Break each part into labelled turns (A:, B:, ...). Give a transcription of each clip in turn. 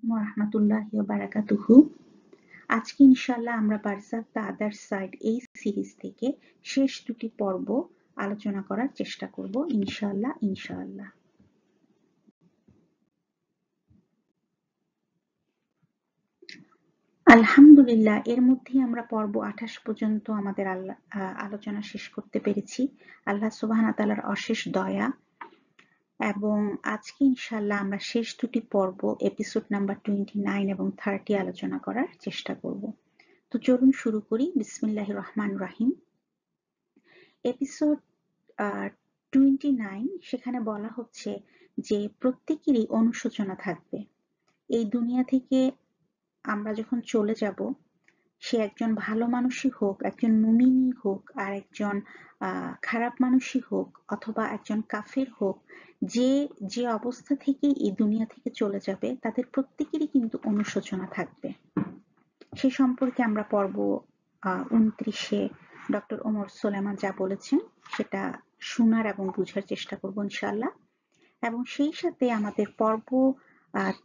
A: ওয়া রাহমাতুল্লাহি ওয়া বারাকাতুহু। আজকে ইনশাআল্লাহ আমরা বারযাক দ্য আদার সাইড এই সিরিজ থেকে শেষ দুটি পর্ব আলোচনা করার চেষ্টা করব ইনশাআল্লাহ। আলহামদুলিল্লাহ, এর মধ্যেই আমরা পর্ব 28 পর্যন্ত আমাদের আলোচনা শেষ করতে পেরেছি। আল্লাহ সুবহানাহু ওয়া তাআলার অশেষ দয়া। এবং আজকে ইনশাআল্লাহ আমরা শেষ দুটি পর্ব এপিসোড নাম্বার 29 এবং 30 আলোচনা করার চেষ্টা করব। তো চলুন শুরু করি। বিসমিল্লাহির রহমানির রহিম। এপিসোড 29 সেখানে বলা হচ্ছে যে প্রত্যেকেরই অনুশোচনা থাকবে। এই দুনিয়া থেকে আমরা যখন চলে যাব, সে একজন ভালো মানুষই হোক, একজন মুমিনই হোক, আর একজন খারাপ মানুষই হোক, অথবা একজন কাফের হোক, যে অবস্থা থেকে এই দুনিয়া থেকে চলে যাবে তাদের প্রত্যেকেরই কিন্তু অনুশোচনা থাকবে। সে সম্পর্কে আমরা পর্ব 29-এ ডক্টর ওমর সোলেমান যা বলেছেন সেটা শোনার এবং বুঝার চেষ্টা করব ইনশাআল্লাহ। এবং সেই সাথে আমাদের পর্ব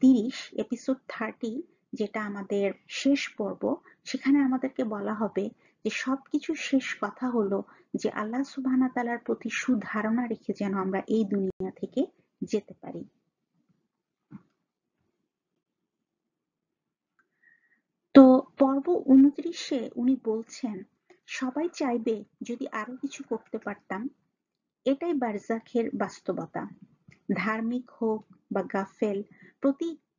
A: 30 এপিসোড 30 যেটা আমাদের শেষ পর্ব, সেখানে আমাদেরকে বলা হবে যে সবকিছু শেষ কথা হলো যে আল্লাহ সুবহানাহু ওয়া তাআলার প্রতি সুধারণা রেখে যেন আমরা এই দুনিয়া থেকে যেতে পারি। তো পর্ব 29-এ উনি বলছেন, সবাই চাইবে যদি আরো কিছু করতে পারতাম। এটাই বারজাখের বাস্তবতা। ধার্মিক হোক বা গাফেল,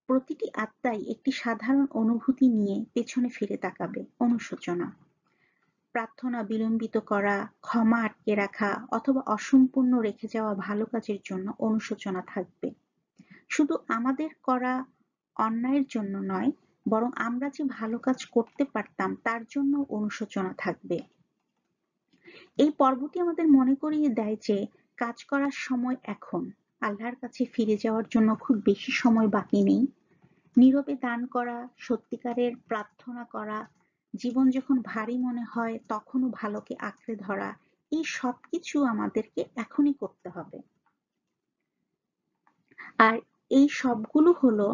A: প্রতিটি আত্মাই একটি সাধারণ অনুভূতি নিয়ে পেছনে ফিরে তাকাবে, অনুশোচনা। প্রার্থনা বিলম্বিত করা, ক্ষমা আটকে রাখা, অথবা অসম্পূর্ণ রেখে যাওয়া ভালো কাজের জন্য অনুশোচনা থাকবে। শুধু আমাদের করা অন্যায়ের জন্য নয়, বরং আমরা যে ভালো কাজ করতে পারতাম তার জন্য অনুশোচনা থাকবে। এই পর্বটি আমাদের মনে করিয়ে দেয় যে কাজ করার সময় এখন। আল্লাহর কাছে ফিরে যাওয়ার জন্য খুব বেশি সময় বাকি নেই। নীরবে দান করা, সত্যিকারের প্রার্থনা করা, জীবন যখন ভারী মনে হয় তখনও ভালোকে আঁকড়ে ধরা, এই সবকিছু আমাদেরকে এখনই করতে হবে। আর এই সবগুলো হলো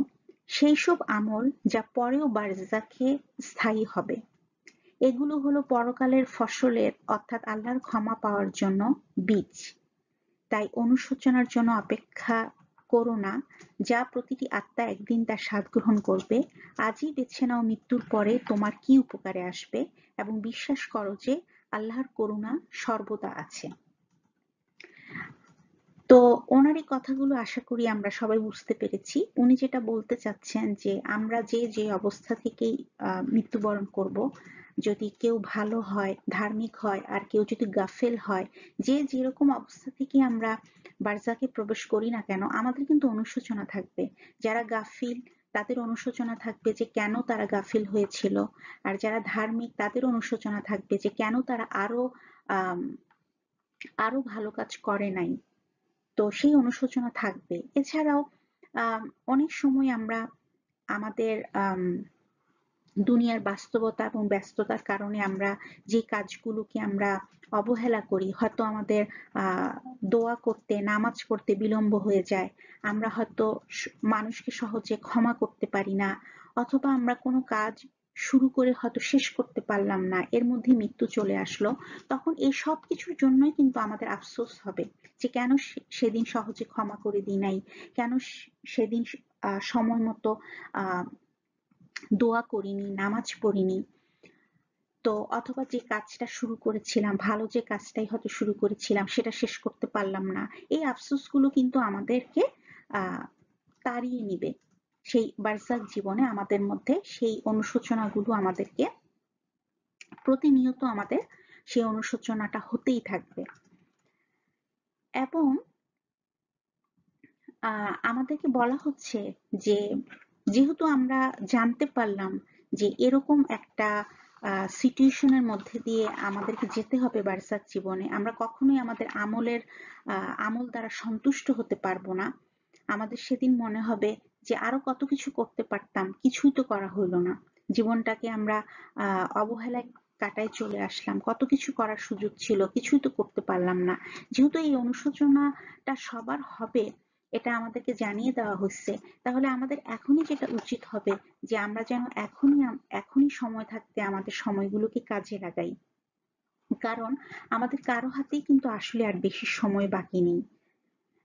A: সেই সব আমল যা পরেও বারজাখে স্থায়ী হবে। এগুলো হলো পরকালের ফসলের, অর্থাৎ আল্লাহর ক্ষমা পাওয়ার জন্য বীজ। তাই অনুশোচনার জন্য অপেক্ষা করো না, যা প্রতিটি আত্মা একদিন তার স্বাদ গ্রহণ করবে। আজই বেছে নাও মৃত্যুর পরে তোমার কি উপকারে আসবে, এবং বিশ্বাস করো যে আল্লাহর করুণা সর্বদা আছে। তো ওনার এই কথাগুলো আশা করি আমরা সবাই বুঝতে পেরেছি। উনি যেটা বলতে চাচ্ছেন যে আমরা যে অবস্থা থেকেই মৃত্যুবরণ করব, যদি কেউ ভালো হয়, ধার্মিক হয়, আর কেউ যদি গাফেল হয়, যে যেরকম অবস্থা থেকে আমরা বারজাকে প্রবেশ করি না কেন, আমাদের কিন্তু অনুশোচনা থাকবে। যারা গাফিল তাদের অনুশোচনা থাকবে যে কেন তারা গাফিল হয়েছিল, আর যারা ধার্মিক তাদের অনুশোচনা থাকবে যে কেন তারা আরো ভালো কাজ করে নাই। তো সেই অনুশোচনা থাকবে। এছাড়াও অনেক সময় আমরা আমাদের দুনিয়ার বাস্তবতা এবং ব্যস্ততার কারণে আমরা যে কাজগুলোকে আমরা অবহেলা করি, হয়তো আমাদের দোয়া করতে, নামাজ পড়তে বিলম্ব হয়ে যায়, আমরা হয়তো মানুষকে সহজে ক্ষমা করতে পারি না, অথবা আমরা কোনো কাজ শুরু করে হয়তো শেষ করতে পারলাম না, এর মধ্যে মৃত্যু চলে আসলো। তখন এই সব কিছুর জন্যই কিন্তু আমাদের আফসোস হবে যে কেন সেদিন সহজে ক্ষমা করে দিই নাই, কেন সেদিন সময় মতো দোয়া করিনি, নামাজ পড়িনি। তো অথবা যে কাজটা শুরু করেছিলাম, ভালো যে কাজটাই হয়তো শুরু করেছিলাম, সেটা শেষ করতে পারলাম না। এই আফসোসগুলো কিন্তু আমাদেরকে তাড়িয়ে নিবে। সেই বারজাখ জীবনে আমাদের মধ্যে সেই অনুশোচনাগুলো আমাদেরকে প্রতিনিয়ত আমাদের সেই অনুশোচনাটা হতেই থাকবে। এবং আমাদেরকে বলা হচ্ছে যে যেহেতু আমরা জানতে পারলাম যে এরকম একটা সিচুয়েশনের মধ্যে দিয়ে আমাদেরকে যেতে হবে বারজাখ জীবনে, আমরা কখনোই আমাদের আমল দ্বারা সন্তুষ্ট হতে পারবো না। আমাদের সেদিন মনে হবে যে আরো কত কিছু করতে পারতাম, কিছুই তো করা হলো না। জীবনটাকে আমরা অবহেলায় কাটায় চলে আসলাম, কত কিছু করার সুযোগ ছিল, কিছুই তো করতে পারলাম না। যেহেতু এই অনুশোচনাটা সবার হবে, এটা আমাদেরকে জানিয়ে দেওয়া হচ্ছে। তাহলে আমাদের এখনই যেটা উচিত হবে যে আমরা যেন এখনই সময় থাকতে আমাদের সময়গুলোকে কাজে লাগাই। কারণ আমাদের কারো হাতেই কিন্তু আসলে আর বেশি সময় বাকি নেই।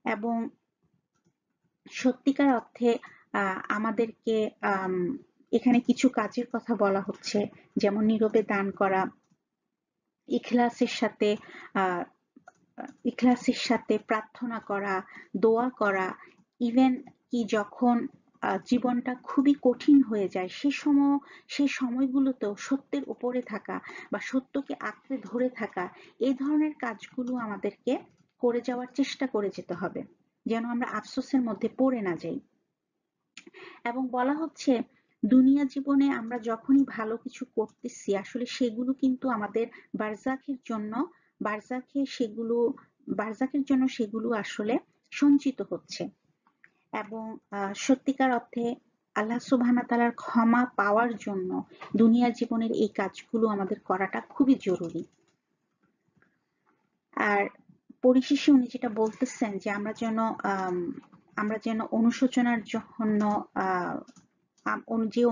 A: এবং সত্যিকার অর্থে আমাদেরকে এখানে কিছু কাজের কথা বলা হচ্ছে, যেমন নীরবে দান করা, ইখলাসের সাথে আহ ইখলাসের সাথে প্রার্থনা করা, দোয়া করা। ইভেন কি যখন জীবনটা খুবই কঠিন হয়ে যায় সেই সময়গুলোতেও সত্যের উপরে থাকা বা সত্যকে আঁকড়ে ধরে থাকা, এই ধরনের কাজগুলো আমাদেরকে করে যাওয়ার চেষ্টা করে যেতে হবে, যেন আমরা আফসোসের মধ্যে পড়ে না যাই। এবং বলা হচ্ছে দুনিয়া জীবনে আমরা যখনই ভালো কিছু করতেছি আসলে সেগুলো কিন্তু আমাদের বারজাখের জন্য বারজাখে সেগুলো বারজাখের জন্য সেগুলো আসলে সঞ্চিত হচ্ছে। এবং সত্যিকার অর্থে আল্লাহ সুবহানাহু ওয়া তাআলার ক্ষমা পাওয়ার জন্য দুনিয়া জীবনের এই কাজগুলো আমাদের করাটা খুবই জরুরি। আর পরিশেষে উনি যেটা বলতেছেন যে আমরা যেন অনুশোচনার জন্য যে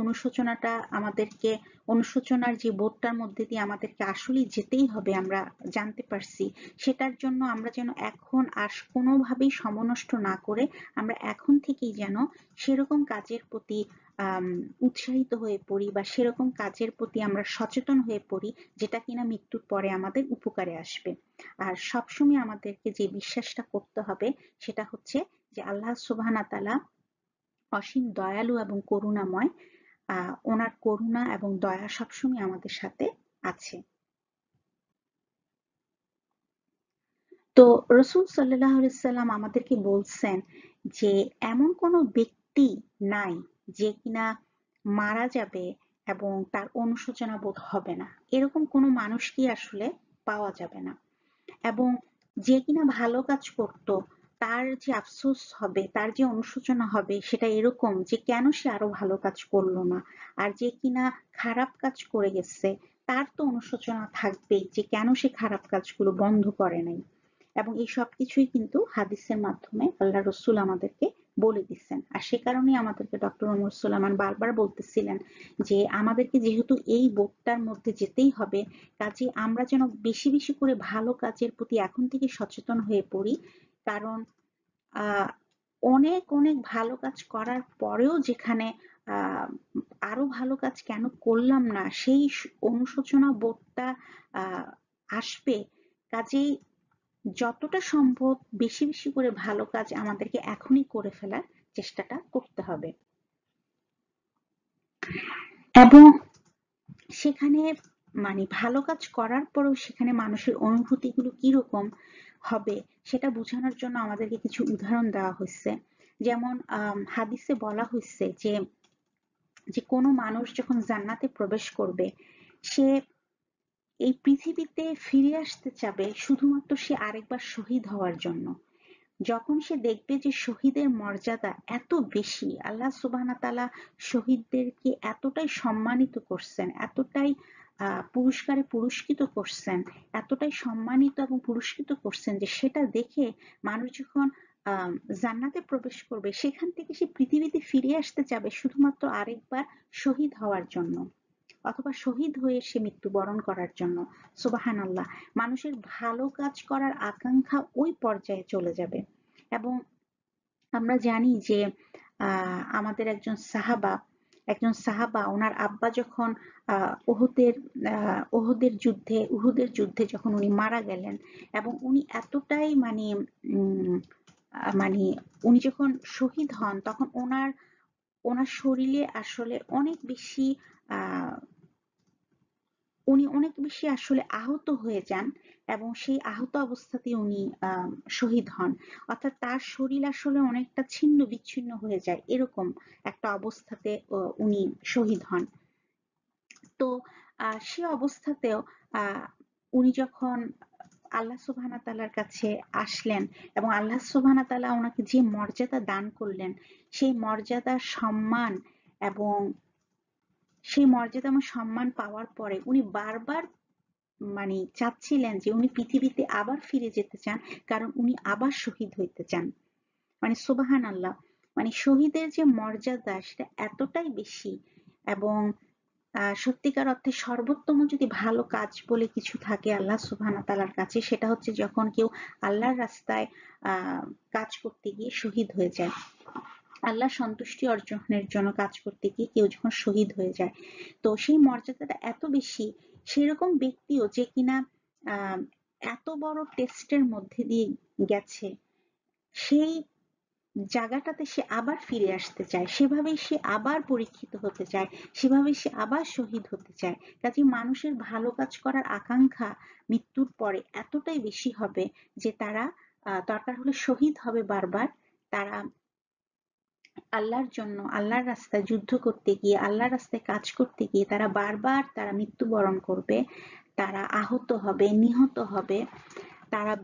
A: অনুশোচনার যে বোধটার মধ্যে দিয়ে আমাদেরকে আসলেই যেতেই হবে, আমরা জানতে পারছি, সেটার জন্য আমরা যেন এখন আর কোনোভাবেই সময় নষ্ট না করে আমরা এখন থেকেই যেন সেরকম কাজের প্রতি উৎসাহিত হয়ে পড়ি বা সেরকম কাজের প্রতি আমরা সচেতন হয়ে পড়ি যেটা কিনা মৃত্যুর পরে আমাদের উপকারে আসবে। আর সবসময় আমাদেরকে যে বিশ্বাসটা করতে হবে সেটা হচ্ছে যে আল্লাহ সুবহানাহু ওয়া তাআলা অসীম দয়ালু এবং করুণাময়। ওনার করুণা এবং দয়া সবসময় আমাদের সাথে আছে। তো রসুল সাল্লাল্লাহু আলাইহি সাল্লাম আমাদেরকে বলছেন যে এমন কোনো ব্যক্তি নাই যে কিনা মারা যাবে এবং তার অনুশোচনা বোধ হবে না, এরকম কোনো মানুষকে আসলে পাওয়া যাবে না। এবং যে কিনা ভালো কাজ করত তার যে আফসোস হবে, তার যে অনুশোচনা হবে সেটা এরকম যে কেন সে আরো ভালো কাজ করলো না। আর যে কিনা খারাপ কাজ করে গেছে তার তো অনুশোচনা থাকবেই যে কেন সে খারাপ কাজগুলো বন্ধ করে নাই। এবং এই সবকিছুই কিন্তু হাদিসের মাধ্যমে আল্লাহ রসুল আমাদেরকে বলে দিচ্ছেন। আর সে কারণেই আমাদেরকে ডক্টর ওমর সুলাইমান বারবার বলতেছিলেন যে আমাদেরকে যেহেতু এই বোধটার মধ্যে যেতেই হবে, কাজে আমরা যেন বেশি বেশি করে ভালো কাজের প্রতি এখন থেকে সচেতন হয়ে পড়ি। কারণ আহ অনেক অনেক ভালো কাজ করার পরেও যেখানে আহ আরো ভালো কাজ কেন করলাম না সেই অনুশোচনা বোধটা আহ আসবে। কাজেই যতটা সম্ভব বেশি বেশি করে ভালো কাজ আমাদেরকে এখনই করে ফেলার চেষ্টাটা করতে হবে। এবং সেখানে মানে ভালো কাজ করার পরেও সেখানে মানুষের অনুভূতিগুলো কিরকম হবে সেটা বোঝানোর জন্য আমাদেরকে কিছু উদাহরণ দেওয়া হয়েছে। যেমন হাদিসে বলা হয়েছে যে যে কোনো মানুষ যখন জান্নাতে প্রবেশ করবে সে এই পৃথিবীতে ফিরে আসতে চাবে শুধুমাত্র সে আরেকবার শহীদ হওয়ার জন্য। যখন সে দেখবে যে শহীদের মর্যাদা এত বেশি, আল্লাহ সুবহানাহু ওয়া তাআলা শহীদদেরকে এতটাই সম্মানিত করছেন, এতটাই পুরস্কারে পুরস্কৃত করছেন, এতটাই সম্মানিত এবং পুরস্কৃত করছেন যে সেটা দেখে মানুষ যখন জান্নাতে প্রবেশ করবে সেখান থেকে সে পৃথিবীতে ফিরে আসতে চাবে শুধুমাত্র আরেকবার শহীদ হওয়ার জন্য অথবা শহীদ হয়ে সে মৃত্যুবরণ করার জন্য। সুবহানাল্লাহ, মানুষের ভালো কাজ করার আকাঙ্ক্ষা ওই পর্যায়ে চলে যাবে। এবং আমরা জানি যে আমাদের একজন সাহাবা ওনার আব্বা যখন উহুদের যুদ্ধে যখন উনি মারা গেলেন এবং উনি এতটাই মানে উনি যখন শহীদ হন তখন ওনার ওনার শরীরে আসলে উনি অনেক বেশি আসলে আহত হয়ে যান এবং সেই আহত অবস্থাতেই উনি শহীদ হন। অর্থাৎ তার শরীর আসলে অনেকটা ছিন্ন বিচ্ছিন্ন হয়ে যায়, এরকম একটা অবস্থাতে উনি শহীদ হন। তো সে অবস্থাতেও উনি যখন আল্লাহ সুবহানাহু ওয়া তাআলার কাছে আসলেন এবং আল্লাহ সুবহানাহু ওয়া তাআলা ওনাকে যে মর্যাদা দান করলেন সেই মর্যাদা সম্মান এবং সেই মর্যাদা এবং সম্মান পাওয়ার পরে উনি বারবার চাচ্ছিলেন যে উনি পৃথিবীতে আবার ফিরে যেতে চান, কারণ উনি আবার শহীদ হইতে চান। মানে সুবহান আল্লাহ, মানে শহীদের যে মর্যাদা সেটা এতটাই বেশি। এবং সত্যিকার অর্থে সর্বোত্তম যদি ভালো কাজ বলে কিছু থাকে আল্লাহ সুবহানাহু ওয়া তাআলার কাছে, সেটা হচ্ছে যখন কেউ আল্লাহর রাস্তায় কাজ করতে গিয়ে শহীদ হয়ে যায়, আল্লাহ সন্তুষ্টি অর্জনের জন্য কাজ করতে গিয়ে কেউ যখন শহীদ হয়ে যায়, তো সেই মর্যাদাটা এত বেশি। সেরকম ব্যক্তিও যে কিনা আহ এত বড় টেস্টের মধ্যে দিয়ে গেছে, সেই জায়গাটাতে সে আবার ফিরে আসতে চায়, সেভাবেই সে আবার পরীক্ষিত হতে চায়, সেভাবেই সে আবার শহীদ হতে চায়। কাজে মানুষের ভালো কাজ করার আকাঙ্ক্ষা মৃত্যুর পরে এতটাই বেশি হবে যে তারা দরকার হলে শহীদ হবে বারবার। তারা আল্লাহর জন্য আল্লাহর রাস্তায় যুদ্ধ করতে গিয়ে, আল্লাহর রাস্তায় কাজ করতে গিয়ে তারা বারবার তারা মৃত্যুবরণ করবে, তারা আহত হবে, নিহত হবে, তারা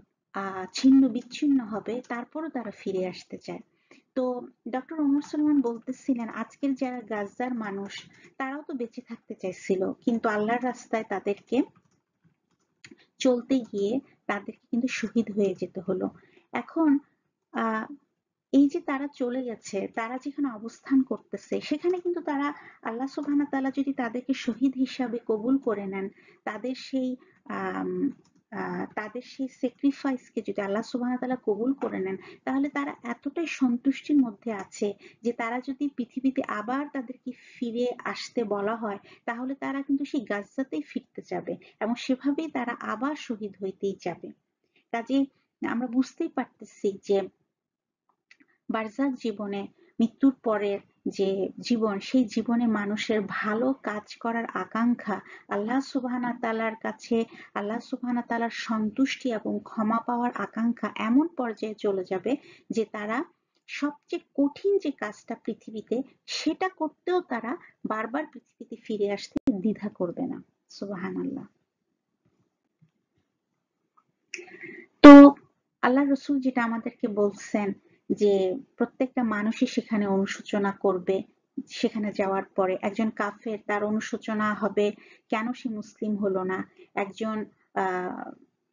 A: ছিন্ন বিচ্ছিন্ন হবে, তারপরও তারা ফিরে আসতে চায়। তো ডক্টর ওমর সালমান বলতেছিলেন আজকের যারা গাজার মানুষ তারাও তো বেঁচে থাকতে চাইছিল, কিন্তু আল্লাহর রাস্তায় তাদেরকে চলতে গিয়ে তাদেরকে কিন্তু শহীদ হয়ে যেতে হলো। এখন আহ এই যে তারা চলে গেছে, তারা যেখানে অবস্থান করতেছে সেখানে কিন্তু তারা আল্লাহ সুবহানাহু ওয়া তাআলা যদি তাদেরকে শহীদ হিসাবে কবুল করে নেন, তাদের সেই আম, তাদের সেই স্যাক্রিফাইসকে যদি আল্লাহ সুবহানাহু ওয়া তাআলা কবুল করে নেন, তাহলে তারা এতটাই সন্তুষ্টির মধ্যে আছে যে তারা যদি পৃথিবীতে আবার তাদেরকে ফিরে আসতে বলা হয়, তাহলে তারা কিন্তু সেই গাজ্জাতেই ফিরতে যাবে এবং সেভাবেই তারা আবার শহীদ হইতেই যাবে। কাজেই আমরা বুঝতেই পারতেছি যে বারজাখ জীবনে, মৃত্যুর পরের যে জীবন, সেই জীবনে মানুষের ভালো কাজ করার আকাঙ্ক্ষা আল্লাহ সুবহানাহু ওয়া তাআলার কাছে, আল্লাহ সুবহানাহু ওয়া তাআলার সন্তুষ্টি এবং ক্ষমা পাওয়ার আকাঙ্ক্ষা এমন পর্যায়ে চলে যাবে যে তারা সবচেয়ে কঠিন যে কাজটা পৃথিবীতে, সেটা করতেও তারা বারবার পৃথিবীতে ফিরে আসতে দ্বিধা করবে না। সুবহানাল্লাহ। তো আল্লাহ রসুল যেটা আমাদেরকে বলছেন যে প্রত্যেকটা মানুষই সেখানে অনুশোচনা করবে, সেখানে যাওয়ার পরে একজন কাফের তার অনুশোচনা হবে কেন সে মুসলিম হলো না, একজন আহ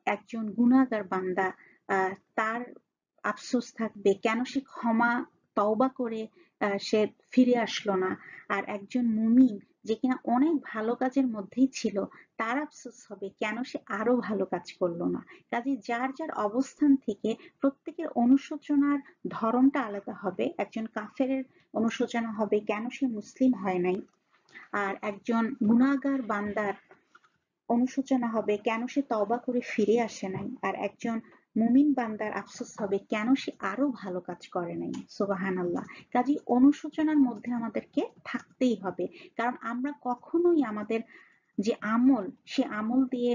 A: একজন গুনাহগার বান্দা তার আফসোস থাকবে কেন সে ক্ষমা তওবা করে সে ফিরে আসলো না, আর একজন মুমিন যে কিনা অনেক ভালো কাজের মধ্যেই ছিল তার আফসোস হবে কেন সে আরো ভালো কাজ করলো না। কাজে যার যার অবস্থান থেকে প্রত্যেকের অনুশোচনার ধরনটা আলাদা হবে। একজন কাফেরের অনুশোচনা হবে কেন সে মুসলিম হয় নাই, আর একজন গুনাহগার বান্দার অনুশোচনা হবে কেন সে তওবা করে ফিরে আসে নাই, আর একজন মুমিন বান্দার আফসোস হবে কেন সে আরো ভালো কাজ করে নাই। সুবহানাল্লাহ। কাজেই অনুশোচনার মধ্যে আমাদেরকে থাকতেই হবে, কারণ আমরা কখনোই আমাদের যে আমল, সে আমল দিয়ে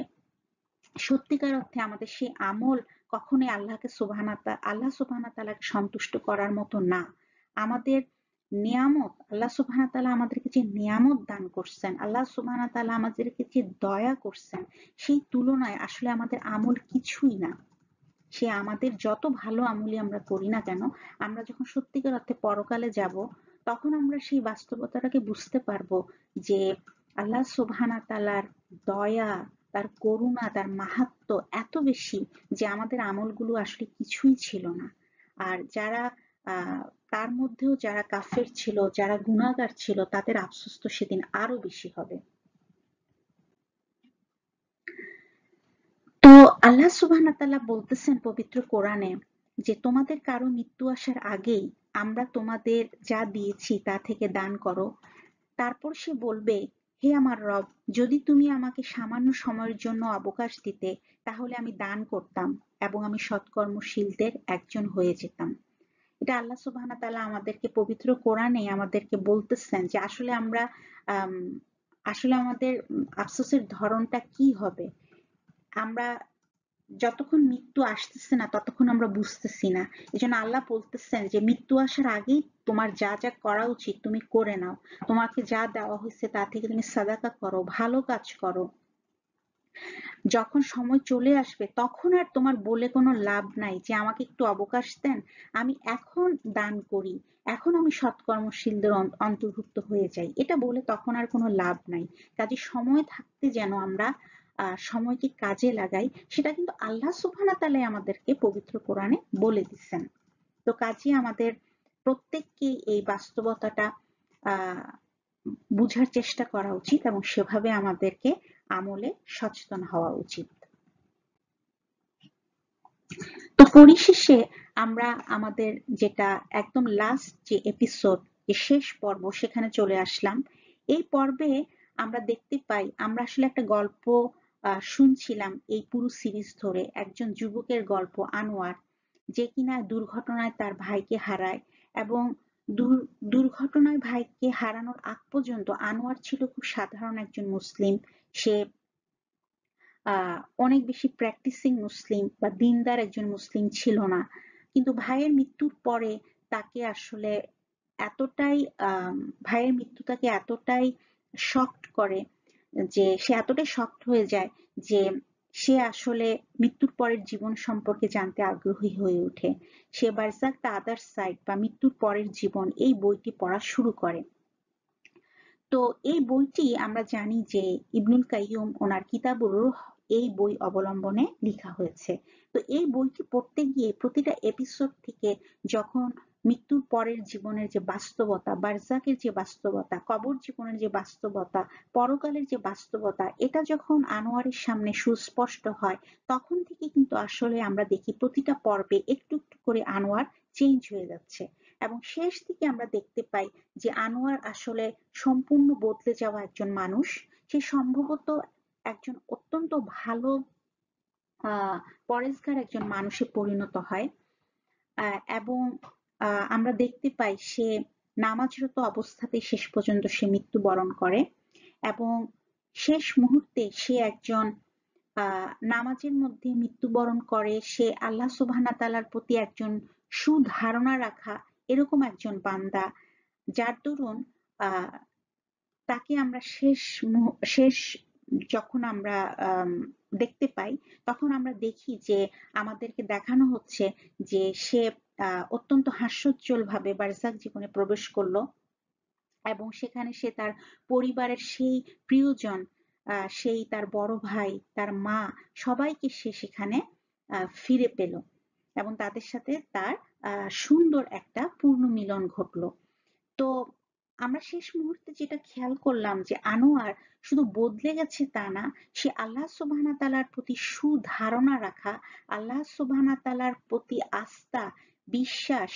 A: সত্যিকার অর্থে আমাদের সেই আমল কখনোই আল্লাহ সুবহানাহু তাআলাকে সন্তুষ্ট করার মতো না। আমাদের নিয়ামত, আল্লাহ সুবহানাহু তাআলা আমাদেরকে যে নিয়ামত দান করছেন, আল্লাহ সুবহানাহু তাআলা আমাদেরকে যে দয়া করছেন, সেই তুলনায় আসলে আমাদের আমল কিছুই না। সে আমাদের যত ভালো আমলই আমরা করি না কেন, আমরা যখন সত্যিকার অর্থে পরকালে যাব, তখন আমরা সেই বাস্তবতাটাকে বুঝতে পারবো যে আল্লাহ সুবহানাহু তাআলার দয়া, তার করুণা, তার মাহাত্ম্য এত বেশি যে আমাদের আমলগুলো আসলে কিছুই ছিল না। আর যারা আহ তার মধ্যেও যারা কাফের ছিল, যারা গুনাহগার ছিল, তাদের আফসোস তো সেদিন আরো বেশি হবে। তো আল্লাহ সুবহানাহু ওয়া তাআলা বলতেছেন পবিত্র কোরআনে যে তোমাদের কারো মৃত্যু আসার আগেই আমরা তোমাদের যা দিয়েছি তা থেকে দান করো। তারপর সে বলবে, হে আমার রব, যদি তুমি আমাকে সামান্য সময়ের জন্য অবকাশ দিতে, তাহলে আমি দান করতাম এবং আমি সৎকর্মশীলদের একজন হয়ে যেতাম। এটা আল্লাহ সুবহানাহু ওয়া তাআলা আমাদেরকে পবিত্র কোরআনে আমাদেরকে বলতেছেন যে আসলে আমরা আম, আসলে আমাদের আফসোসের ধরনটা কি হবে। আমরা যতক্ষণ মৃত্যু আসতেছে না ততক্ষণ আমরা বুঝতেছি না। এজন্য আল্লাহ বলতেছেন যে মৃত্যু আসার আগেই তোমার যা যা করা উচিত তুমি করে নাও। তোমাকে যা দেওয়া হয়েছে তা থেকে তুমি সাদাকা করো, ভালো কাজ করো। যখন সময় চলে আসবে তখন আর তোমার বলে কোনো লাভ নাই যে আমাকে একটু অবকাশ দেন, আমি এখন দান করি, এখন আমি সৎকর্মশীলদের অন্তর্ভুক্ত হয়ে যাই, এটা বলে তখন আর কোনো লাভ নাই। কাজে সময় থাকতে যেন আমরা সময়কে কাজে লাগাই, সেটা কিন্তু আল্লাহ সুবহানাহু ওয়া তাআলা আমাদেরকে পবিত্র কোরআনে বলে দিচ্ছেন। তো তো কাজে আমাদের প্রত্যেককে এই বাস্তবতাটা বুঝার চেষ্টা করা উচিত এবং সেভাবে আমাদেরকে আমলে সচেতন হওয়া উচিত। তো পরিশেষে আমরা আমাদের যেটা একদম লাস্ট যে এপিসোড, যে শেষ পর্ব, সেখানে চলে আসলাম। এই পর্বে আমরা দেখতে পাই, আমরা আসলে একটা গল্প শুনছিলাম এই পুরো সিরিজ ধরে, একজন যুবকের গল্প, আনোয়ার, যে কিনা দুর্ঘটনায় তার ভাইকে হারায় এবং দুর্ঘটনায় ভাইকে হারানোর আগ পর্যন্ত আনোয়ার ছিল খুব সাধারণ একজন মুসলিম। সে অনেক বেশি প্র্যাকটিসিং মুসলিম বা দিনদার একজন মুসলিম ছিল না, কিন্তু ভাইয়ের মৃত্যুর পরে তাকে আসলে এতটাই ভাইয়ের মৃত্যু তাকে এতটাই শকড করে যে সে এতটাই শকড হয়ে যায় যে সে আসলে মৃত্যুর পরের জীবন সম্পর্কে জানতে আগ্রহী হয়ে ওঠে। সে বারজাক দ্য আদার সাইড বা মৃত্যুর পরের জীবন এই বইটি পড়া শুরু করে। তো এই বইটি আমরা জানি যে ইবনুল কাইয়ুম ওনার কিতাবুর রূহ এই বই অবলম্বনে লেখা হয়েছে। তো এই বইটি পড়তে গিয়ে প্রতিটা এপিসোড থেকে যখন মৃত্যুর পরের জীবনের যে বাস্তবতা, বারজাকের যে বাস্তবতা, কবর জীবনের যে বাস্তবতা, পরকালের যে বাস্তবতা, এটা যখন আনোয়ারের সামনে সুস্পষ্ট হয়, তখন থেকে কিন্তু আসলে আমরা দেখি প্রতিটা পর্বে একটু একটু করে আনোয়ার চেঞ্জ হয়ে যাচ্ছে এবং শেষ দিকে আমরা দেখতে পাই যে আনোয়ার আসলে সম্পূর্ণ বদলে যাওয়া একজন মানুষ। সে সম্ভবত একজন অত্যন্ত ভালো পরেশগার একজন মানুষে পরিণত হয় এবং আমরা দেখতে পাই সে নামাজরত অবস্থাতেই শেষ পর্যন্ত সে মৃত্যুবরণ করে এবং শেষ মুহূর্তে সে একজন নামাজের মধ্যে মৃত্যুবরণ করে। সে আল্লাহ সুবহানাহু ওয়া তাআলার প্রতি একজন সুধারণা রাখা এরকম একজন বান্দা, যার দরুন তাকে আমরা শেষ যখন আমরা দেখতে পাই, তখন আমরা দেখি যে আমাদেরকে দেখানো হচ্ছে যে সে অত্যন্ত হাস্যোজ্জ্বল ভাবে বারজাখ জীবনে প্রবেশ করলো এবং সেখানে সে তার পরিবারের সেই প্রিয়জন, সেই তার বড় ভাই, তার মা, সবাইকে সে সেখানে ফিরে পেল এবং তাদের সাথে তার সুন্দর একটা পূর্ণ মিলন ঘটলো। তো আমরা শেষ মুহূর্তে যেটা খেয়াল করলাম যে আনোয়ার শুধু বদলে গেছে তা না, সে আল্লাহ সুবহানাহু ওয়া তাআলার প্রতি সুধারণা রাখা, আল্লাহ সুবহানাহু ওয়া তাআলার প্রতি আস্থা, বিশ্বাস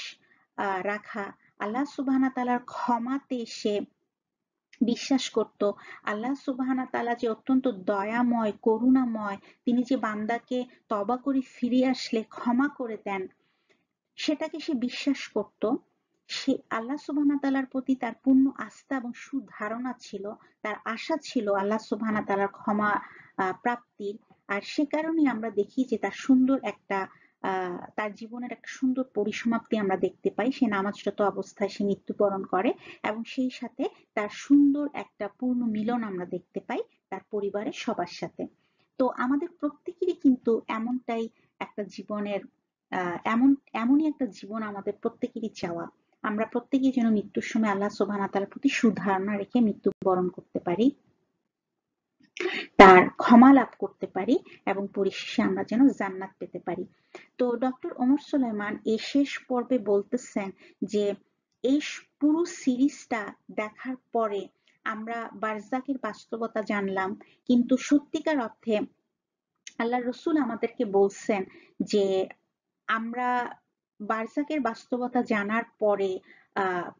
A: রাখা, আল্লাহ সুবহানাহু ওয়া তাআলার ক্ষমাতে সে বিশ্বাস করত। আল্লাহ সুবহানাহু ওয়া তাআলা যে অত্যন্ত দয়াময়, করুণাময়, তিনি যে বান্দাকে তওবা করে ফিরে আসলে ক্ষমা করে দেন, সেটাকে সে বিশ্বাস করত। সে আল্লাহ সুবহানাহু ওয়া তাআলার প্রতি তার পূর্ণ আস্থা এবং সুধারণা ছিল, তার আশা ছিল আল্লাহ সুবহানাহু ওয়া তাআলার ক্ষমা প্রাপ্তির। আর সে কারণেই আমরা দেখি যে তার সুন্দর একটা তার জীবনের একটা সুন্দর পরিসমাপ্তি আমরা দেখতে পাই। সে নামাজরত অবস্থায় সে মৃত্যুবরণ করে এবং সেই সাথে তার সুন্দর একটা পূর্ণ মিলন আমরা দেখতে পাই তার পরিবারের সবার সাথে। তো আমাদের প্রত্যেকেরই কিন্তু এমনটাই একটা জীবনের এমনই একটা জীবন আমাদের প্রত্যেকেরই চাওয়া। আমরা প্রত্যেকেই যেন মৃত্যুর সময় আল্লাহ সুবহানাহু ওয়া তাআলার প্রতি সুধারণা রেখে মৃত্যুবরণ করতে পারি, তার ক্ষমা লাভ করতে পারি এবং পরিশেষে আমরা যেন জান্নাত পেতে পারি। তো ডক্টর ওমর সুলাইমান এই শেষ পর্বে বলতেছেন যে এই পুরো সিরিজটা দেখার পরে আমরা বারজাকের বাস্তবতা জানলাম, কিন্তু সত্যিকার অর্থে আল্লাহর রাসূল আমাদেরকে বলছেন যে আমরা বারজাকের বাস্তবতা জানার পরে,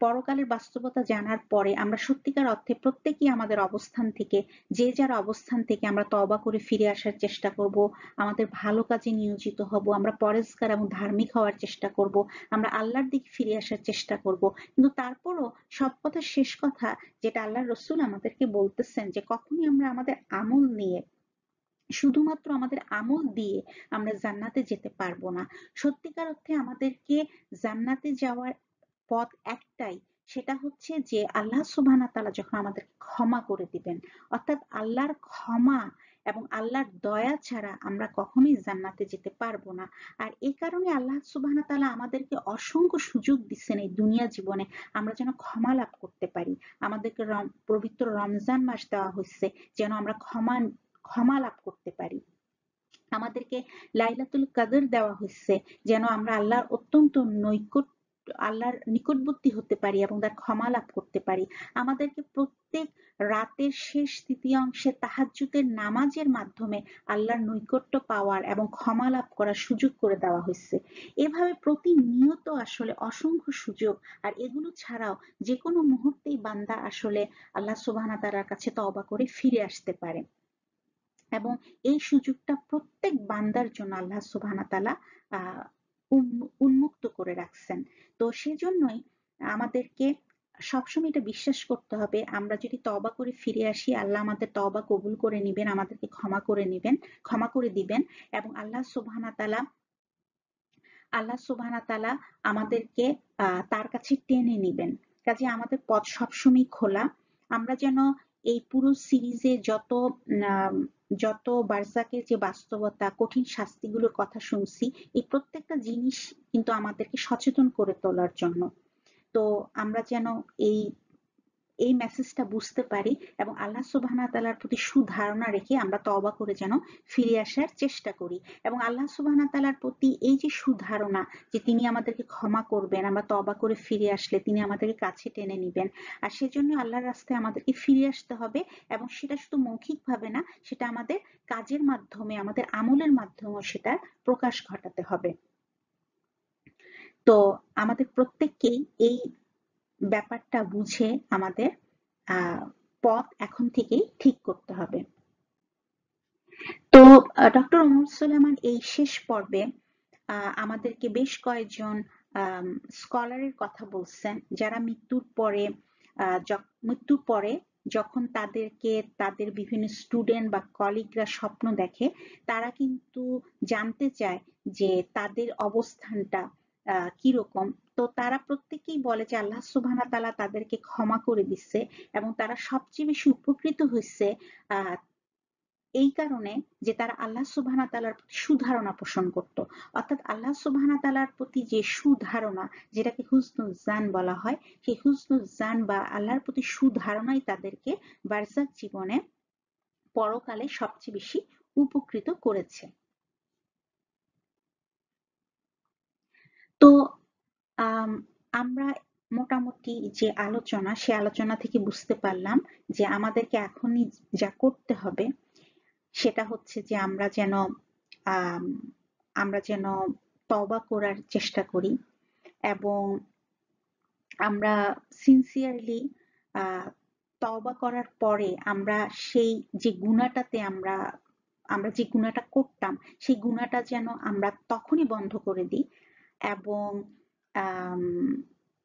A: পরকালের বাস্তবতা জানার পরে আমরা সত্যিকার অর্থে প্রত্যেকেই আমাদের অবস্থান থেকে, যে যার অবস্থান থেকে আমরা তওবা করে ফিরে আসার চেষ্টা করব, আমাদের ভালো কাজে নিয়োজিত হব, আমরা পরেজগার এবং ধার্মিক হওয়ার চেষ্টা করব, আমরা আল্লাহর দিকে ফিরে আসার চেষ্টা করব। কিন্তু তারপরও সব কথা শেষ কথা যেটা আল্লাহর রাসূল আমাদেরকে বলতেছেন যে কখনই আমরা আমাদের আমল নিয়ে, শুধুমাত্র আমাদের আমল দিয়ে আমরা জান্নাতে যেতে পারবো না। সত্যিকার অর্থে আমাদেরকে জান্নাতে যাওয়ার পথ একটাই, সেটা হচ্ছে যে আল্লাহ সুবহানাহু ওয়া তাআলা যখন আমাদেরকে ক্ষমা করে দিবেন, অর্থাৎ আল্লাহর ক্ষমা এবং আল্লাহর দয়া ছাড়া আমরা কখনোই জান্নাতে যেতে পারবো না। আর এই কারণে আল্লাহ সুবহানাহু ওয়া তাআলা আমাদেরকে অসংখ্য সুযোগ দিচ্ছেন এই দুনিয়া জীবনে, আমরা যেন ক্ষমা লাভ করতে পারি। আমাদেরকে পবিত্র রমজান মাস দেওয়া হচ্ছে যেন আমরা ক্ষমা লাভ করতে পারি। আমাদেরকে লাইলাতুল কদর দেওয়া হয়েছে যেন আমরা আল্লাহর নিকটবর্তী হতে পারি এবং তার ক্ষমা লাভ করতে পারি। আমাদেরকে প্রত্যেক রাতের শেষ তৃতীয়াংশে তাহাজ্জুদের নামাজের মাধ্যমে আল্লাহর নৈকট্য পাওয়ার এবং ক্ষমা লাভ করার সুযোগ করে দেওয়া হয়েছে। এভাবে প্রতিনিয়ত আসলে অসংখ্য সুযোগ, আর এগুলো ছাড়াও যে কোনো মুহূর্তেই বান্দা আসলে আল্লাহ সুবহানাহু ওয়া তাআলার কাছে তওবা করে ফিরে আসতে পারে এবং এই সুযোগটা প্রত্যেক বান্দার জন্য আল্লাহ সুবহানাহু ওয়া তাআলা উন্মুক্ত করে রাখছেন। তো সেজন্যই আমাদেরকে সবসময় এটা বিশ্বাস করতে হবে, আমরা যদি তওবা করে ফিরে আসি আল্লাহ আমাদের তওবা কবুল করে নিবেন, আমাদেরকে ক্ষমা করে দিবেন এবং আল্লাহ সুবহানাহু ওয়া তাআলা আমাদেরকে তার কাছে টেনে নিবেন। কাজে আমাদের পথ সবসময় খোলা। আমরা যেন এই পুরো সিরিজে যত বারজাকের যে বাস্তবতা, কঠিন শাস্তিগুলোর কথা শুনছি, এই প্রত্যেকটা জিনিস কিন্তু আমাদেরকে সচেতন করে তোলার জন্য। তো আমরা যেন এই মেসেজটা বুঝতে পারি এবং আল্লাহ সুবহানাহু ওয়া তাআলার প্রতি সুধারণা রেখে আমরা তওবা করে যেন ফিরে আসার চেষ্টা করি এবং আল্লাহ সুবহানাহু ওয়া তাআলার প্রতি এই যে সুধারণা যে তিনি আমাদেরকে ক্ষমা করবেন, আমরা তওবা করে ফিরে আসলে তিনি আমাদেরকে কাছে টেনে নিবেন, আর সেজন্য আল্লাহর রাস্তায় আমাদেরকে ফিরে আসতে হবে এবং সেটা শুধু মৌখিকভাবে না, সেটা আমাদের কাজের মাধ্যমে, আমাদের আমলের মাধ্যমেও সেটার প্রকাশ ঘটাতে হবে। তো আমাদের প্রত্যেককেই এই ব্যাপারটা বুঝে আমাদের পথ এখন থেকেই ঠিক করতে হবে। তো ডক্টর ওমর সুলেমান এই শেষ পর্বে আমাদেরকে বেশ কয়েকজন স্কলারের কথা বলছেন যারা মৃত্যুর পরে যখন তাদেরকে তাদের বিভিন্ন স্টুডেন্ট বা কলিগরা স্বপ্ন দেখে, তারা কিন্তু জানতে চায় যে তাদের অবস্থানটা কিরকম। তো তারা প্রত্যেকেই বলে যে আল্লাহ সুবহানাহু ওয়া তাআলা তাদেরকে ক্ষমা করে দিচ্ছে এবং তারা সবচেয়ে বেশি উপকৃত হয়েছে এই কারণে যে তারা আল্লাহ সুবহানাহু ওয়া তাআলার প্রতি সুধারণা পোষণ করত। অর্থাৎ আল্লাহ সুবহানাহু ওয়া তাআলার প্রতি যে সুধারণা, যেটাকে হুসনুল জান বলা হয়, সেই হুসনুল জান বা আল্লাহর প্রতি সুধারণাই তাদেরকে বারজাখ জীবনে পরকালে সবচেয়ে বেশি উপকৃত করেছে। তো আমরা মোটামুটি যে আলোচনা, সে আলোচনা থেকে বুঝতে পারলাম যে আমাদেরকে এখনই যা করতে হবে সেটা হচ্ছে যে আমরা যেন তওবা করার চেষ্টা করি এবং আমরা সিনসিয়ারলি তওবা করার পরে আমরা সেই যে গুনাহটাতে আমরা যে গুনাহটা করতাম সেই গুনাহটা যেন আমরা তখনই বন্ধ করে দিই এবং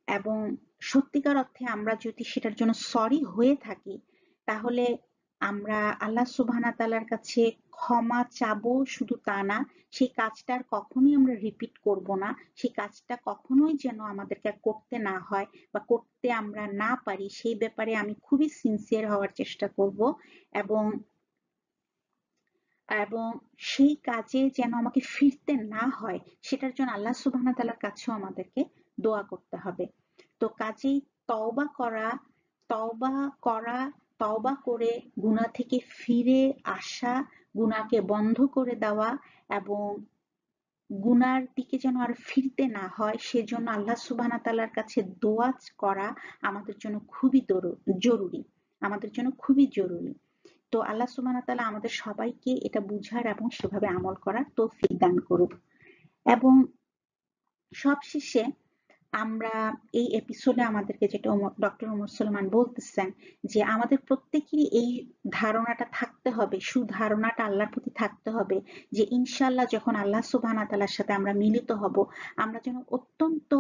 A: এবং সত্যিকার অর্থে আমরা যদি সেটার জন্য সরি হয়ে থাকি তাহলে আমরা আল্লাহ সুবহানাহু ওয়া তাআলার কাছে ক্ষমা চাবো, শুধু তা না, সেই কাজটা আর কখনোই আমরা রিপিট করব না, সেই কাজটা কখনোই যেন আমাদেরকে আর করতে না হয় বা করতে আমরা না পারি সেই ব্যাপারে আমি খুবই সিনসিয়ার হওয়ার চেষ্টা করব এবং এবং সেই কাজে যেন আমাকে ফিরতে না হয় সেটার জন্য আল্লাহ সুবহানাহু ওয়া তাআলার কাছেও আমাদেরকে দোয়া করতে হবে। তো কাজেই তওবা করা, তওবা করা, তওবা করে গুনাহ থেকে ফিরে আসা, গুনাহকে বন্ধ করে দেওয়া এবং গুনার দিকে যেন আর ফিরতে না হয় সেজন্য আল্লাহ সুবহানাহু ওয়া তাআলার কাছে দোয়া করা আমাদের জন্য খুবই জরুরি, আমাদের জন্য খুবই জরুরি। তো আল্লাহ সুবহানাহু ওয়া তাআলা আমাদের সবাইকে এটা বুঝার এবং সেভাবে আমল করার তৌফিক দান করুক। এবং সবশেষে আমরা এই এপিসোডে আমাদেরকে যেটা ডক্টর ওমর সুলেমান বলতেছেন যে আমাদের প্রত্যেকেরই এই ধারণাটা থাকতে হবে, সুধারণাটা আল্লাহর প্রতি থাকতে হবে যে ইনশাআল্লাহ যখন আল্লাহ সুবহানাহু ওয়া তাআলার সাথে আমরা মিলিত হব আমরা যেন অত্যন্ত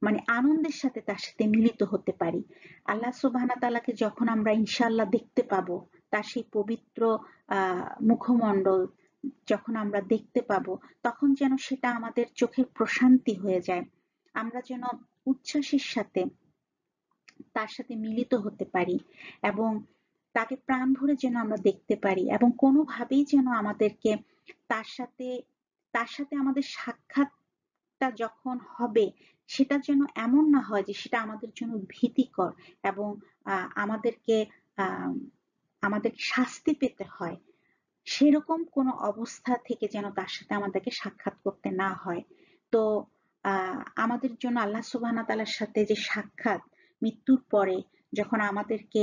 A: মানে আনন্দের সাথে তার সাথে মিলিত হতে পারি। আল্লাহ সুবহানাহু ওয়া তাআলাকে যখন আমরা ইনশাআল্লাহ দেখতে পাবো, তার সেই পবিত্র মুখমণ্ডল যখন আমরা দেখতে পাবো, তখন যেন সেটা আমাদের চোখের প্রশান্তি হয়ে যায়। আমরা যেন উচ্ছ্বাসের সাথে তার সাথে মিলিত হতে পারি এবং তাকে প্রাণ ভরে যেন আমরা দেখতে পারি এবং কোনোভাবেই যেন আমাদেরকে তার সাথে আমাদের সাক্ষাৎটা যখন হবে সেটা যেন এমন না হয় যে সেটা আমাদের জন্য ভীতিকর এবং আমাদেরকে শাস্তি পেতে হয়। সেরকম কোনো অবস্থা থেকে যেন তার সাথে আমাদেরকে সাক্ষাৎ করতে না হয়। তো আমাদের জন্য আল্লাহ সুবহানাহু ওয়া তাআলার সাথে যে সাক্ষাৎ মৃত্যুর পরে যখন আমাদেরকে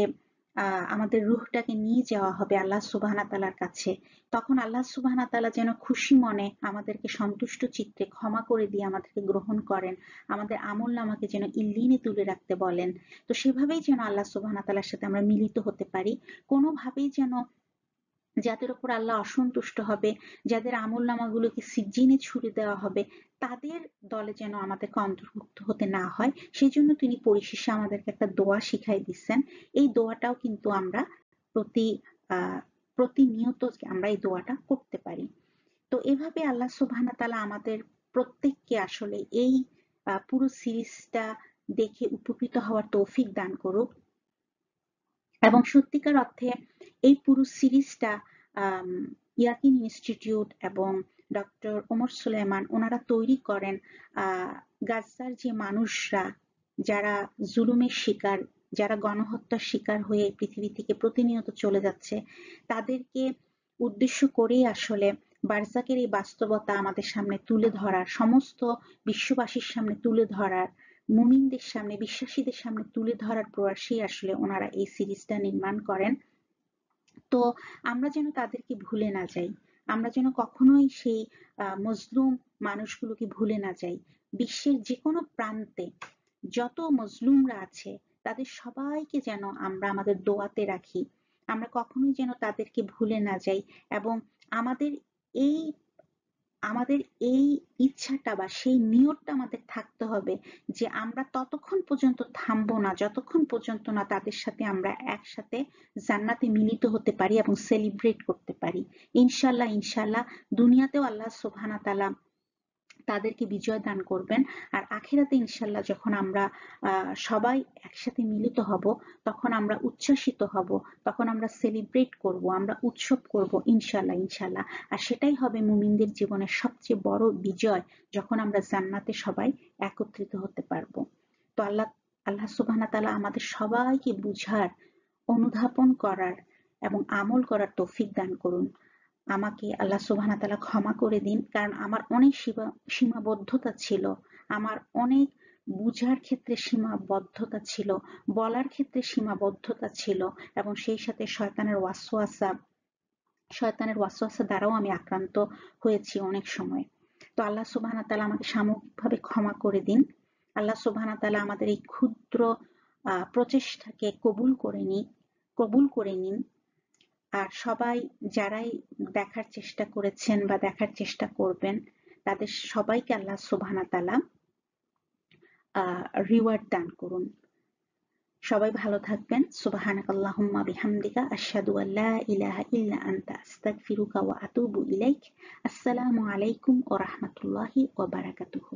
A: আমাদের রূহটাকে নিয়ে যাওয়া হবে আল্লাহ সুবহানাহু ওয়া তাআলার কাছে, তখন আল্লাহ সুবহানাহু ওয়া তাআলা যেন খুশি মনে আমাদেরকে সন্তুষ্ট চিত্তে ক্ষমা করে দিয়ে আমাদেরকে গ্রহণ করেন, আমাদের আমলনামাকে যেন ইল্লিনে তুলে রাখতে বলেন। তো সেভাবেই যেন আল্লাহ সুবহানাহু ওয়া তাআলার সাথে আমরা মিলিত হতে পারি। কোনোভাবেই যেন যাদের উপর আল্লাহ অসন্তুষ্ট হবে, যাদের আমলনামাগুলোকে সিজ্জিনে ছুড়ে দেওয়া হবে, তাদের দলে যেন আমাদেরকে অন্তর্ভুক্ত হতে না হয়, সেই জন্য তিনি পরিশেষে আমাদেরকে একটা দোয়া শিখাই দিচ্ছেন। এই দোয়াটাও কিন্তু আমরা প্রতি প্রতিনিয়ত আমরা এই দোয়াটা করতে পারি। তো এভাবে আল্লাহ সুবহানাহু ওয়া তাআলা আমাদের প্রত্যেককে আসলে এই পুরো সিরিজটা দেখে উপকৃত হওয়ার তৌফিক দান করুক। এবং সত্যিকার অর্থে এই পুরো সিরিজটা ইয়াকিন ইনস্টিটিউট এবং ডক্টর ওমর সুলাইমান ওনারা তৈরি করেন গাজার যে মানুষরা যারা জুলুমের শিকার, যারা গণহত্যার শিকার হয়ে পৃথিবী থেকে প্রতিনিয়ত চলে যাচ্ছে, তাদেরকে উদ্দেশ্য করেই আসলে বারজাকের এই বাস্তবতা আমাদের সামনে তুলে ধরার, সমস্ত বিশ্ববাসীর সামনে তুলে ধরার, মুমিনদের সামনে, বিশ্বাসীদের সামনে তুলে ধরার প্রয়াসেই আসলে ওনারা এই সিরিজটা নির্মাণ করেন। তো আমরা যেন তাদেরকে ভুলে না যাই, আমরা যেন কখনোই সেই মজলুম মানুষগুলোকে ভুলে না যাই। বিশ্বের যে কোনো প্রান্তে যত মজলুমরা আছে তাদের সবাইকে যেন আমরা আমাদের দোয়াতে রাখি, আমরা কখনোই যেন তাদেরকে ভুলে না যাই। এবং আমাদের এই আমাদের এই ইচ্ছাটা বা সেই নিয়তটা আমাদের থাকতে হবে যে আমরা ততক্ষণ পর্যন্ত থামবো না যতক্ষণ পর্যন্ত না তাদের সাথে আমরা একসাথে জান্নাতে মিলিত হতে পারি এবং সেলিব্রেট করতে পারি। ইনশাল্লাহ ইনশাল্লাহ দুনিয়াতেও আল্লাহ সুবহানাহু ওয়া তাআলা তাদেরকে বিজয় দান করবেন। আর আখিরাতে ইনশাল্লাহ যখন আমরা সবাই একসাথে মিলিত হব, তখন আমরা উচ্ছ্বাসিত হব, তখন আমরা সেলিব্রেট করব, আমরা উৎসব করব ইনশাল্লাহ ইনশাল্লাহ। আর সেটাই হবে মুমিনদের জীবনের সবচেয়ে বড় বিজয়, যখন আমরা জান্নাতে সবাই একত্রিত হতে পারবো। তো আল্লাহ সুবহানাহু ওয়া তাআলা আমাদের সবাইকে বুঝার, অনুধাবন করার এবং আমল করার তৌফিক দান করুন। আমাকে আল্লাহ সুবহানাহু ওয়া তাআলা ক্ষমা করে দিন, কারণ আমার অনেক সীমাবদ্ধতা ছিল, আমার অনেক বুঝার ক্ষেত্রে সীমাবদ্ধতা ছিল, বলার ক্ষেত্রে সীমাবদ্ধতা ছিল, এবং সেই সাথে শয়তানের ওয়াসওয়াসা দ্বারাও আমি আক্রান্ত হয়েছি অনেক সময়। তো আল্লাহ সুবহানাহু ওয়া তাআলা আমাকে সামগ্রিকভাবে ক্ষমা করে দিন। আল্লাহ সুবহানাহু ওয়া তাআলা আমাদের এই ক্ষুদ্র প্রচেষ্টাকে কবুল করে নিন। আর সবাই যারাই দেখার চেষ্টা করেছেন বা দেখার চেষ্টা করবেন, তাদের সবাইকে আল্লাহ সুবহানাহু ওয়া তাআলা রিওয়ার্ড দান করুন। সবাই ভালো থাকবেন। সুবহানাকাল্লাহুম্মা বিহামদিকা আশহাদু আল্লা ইলাহা ইল্লা আনতা আস্তাগফিরুকা ওয়া আতুবু ইলাইক। আসসালামু আলাইকুম ওয়া রাহমাতুল্লাহি ওয়া বারাকাতুহু।